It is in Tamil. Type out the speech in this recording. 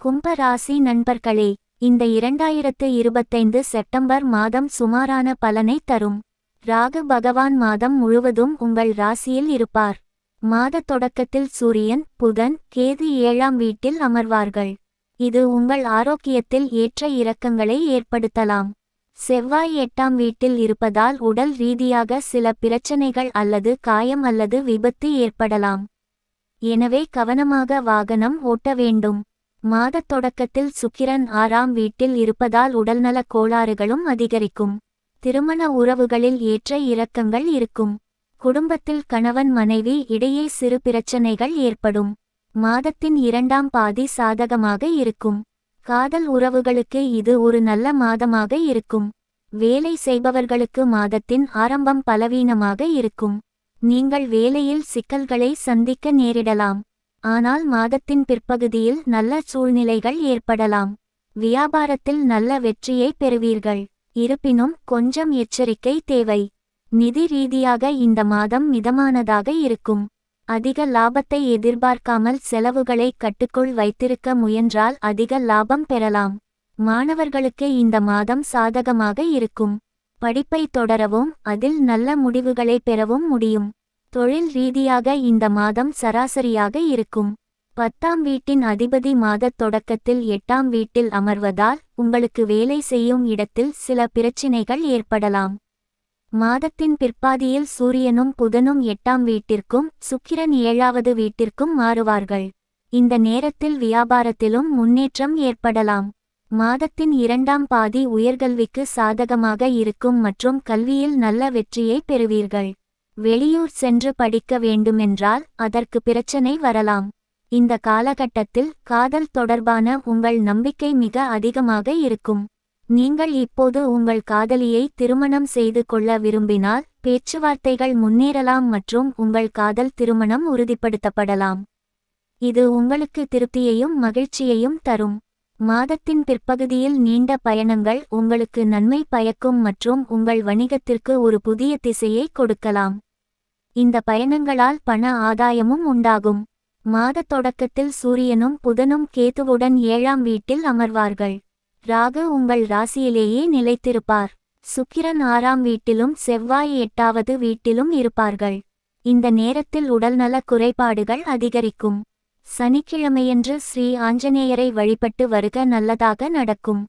கும்ப ராசி நண்பர்களே, இந்த 2025 செப்டம்பர் மாதம் சுமாரான பலனை தரும். ராகு பகவான் மாதம் முழுவதும் உங்கள் ராசியில் இருப்பார். மாத தொடக்கத்தில் சூரியன், புதன், கேது 7ஆம் வீட்டில் அமர்வார்கள். இது உங்கள் ஆரோக்கியத்தில் ஏற்ற இறக்கங்களை ஏற்படுத்தலாம். செவ்வாய் 8ஆம் வீட்டில் இருப்பதால் உடல் ரீதியாக சில பிரச்சனைகள் அல்லது காயம் அல்லது விபத்து ஏற்படலாம். எனவே கவனமாக வாகனம் ஓட்ட வேண்டும். மாதத் தொடக்கத்தில் சுக்கிரன் 6ஆம் வீட்டில் இருப்பதால் உடல்நலக் கோளாறுகளும் அதிகரிக்கும். திருமண உறவுகளில் ஏற்ற இறக்கங்கள் இருக்கும். குடும்பத்தில் கணவன் மனைவி இடையே சிறு பிரச்சனைகள் ஏற்படும். மாதத்தின் 2ஆம் பாதி சாதகமாக இருக்கும். காதல் உறவுகளுக்கு இது ஒரு நல்ல மாதமாக இருக்கும். வேலை செய்பவர்களுக்கு மாதத்தின் ஆரம்பம் பலவீனமாக இருக்கும். நீங்கள் வேலையில் சிக்கல்களை சந்திக்க நேரிடலாம். ஆனால் மாதத்தின் பிற்பகுதியில் நல்ல சூழ்நிலைகள் ஏற்படலாம். வியாபாரத்தில் நல்ல வெற்றியை பெறுவீர்கள். இருப்பினும் கொஞ்சம் எச்சரிக்கை தேவை. நிதி ரீதியாக இந்த மாதம் மிதமானதாக இருக்கும். அதிக லாபத்தை எதிர்பார்க்காமல் செலவுகளை கட்டுக்குள் வைத்திருக்க முயன்றால் அதிக லாபம் பெறலாம். மாணவர்களுக்கு இந்த மாதம் சாதகமாக இருக்கும். படிப்பை தொடரவும் அதில் நல்ல முடிவுகளை பெறவும் முடியும். தொழில் ரீதியாக இந்த மாதம் சராசரியாக இருக்கும். 10ஆம் வீட்டின் அதிபதி மாதத் தொடக்கத்தில் 8ஆம் வீட்டில் அமர்வதால் உங்களுக்கு வேலை செய்யும் இடத்தில் சில பிரச்சினைகள் ஏற்படலாம். மாதத்தின் பிற்பாதியில் சூரியனும் புதனும் 8ஆம் வீட்டிற்கும் சுக்கிரன் 7வது வீட்டிற்கும் மாறுவார்கள். இந்த நேரத்தில் வியாபாரத்திலும் முன்னேற்றம் ஏற்படலாம். மாதத்தின் 2ஆம் பாதி உயர்கல்விக்கு சாதகமாக இருக்கும் மற்றும் கல்வியில் நல்ல வெற்றியை பெறுவீர்கள். வெளியூர் சென்று படிக்க வேண்டுமென்றால் அதற்கு பிரச்சனை வரலாம். இந்த காலகட்டத்தில் காதல் தொடர்பான உங்கள் நம்பிக்கை மிக அதிகமாக இருக்கும். நீங்கள் இப்போது உங்கள் காதலியை திருமணம் செய்து கொள்ள விரும்பினால் பேச்சுவார்த்தைகள் முன்னேறலாம் மற்றும் உங்கள் காதல் திருமணம் உறுதிப்படுத்தப்படலாம். இது உங்களுக்கு திருப்தியையும் மகிழ்ச்சியையும் தரும். மாதத்தின் பிற்பகுதியில் நீண்ட பயணங்கள் உங்களுக்கு நன்மை பயக்கும் மற்றும் உங்கள் வணிகத்திற்கு ஒரு புதிய திசையை கொடுக்கலாம். இந்த பயணங்களால் பண ஆதாயமும் உண்டாகும். மாதத் தொடக்கத்தில் சூரியனும் புதனும் கேதுவுடன் 7ஆம் வீட்டில் அமர்வார்கள். ராகு உங்கள் ராசியிலேயே நிலைத்திருப்பார். சுக்கிரன் 6ஆம் வீட்டிலும் செவ்வாய் 8வது வீட்டிலும் இருப்பார்கள். இந்த நேரத்தில் உடல்நல குறைபாடுகள் அதிகரிக்கும். சனிக்கிழமையன்று ஸ்ரீ ஆஞ்சநேயரை வழிபட்டு வருக, நல்லதாக நடக்கும்.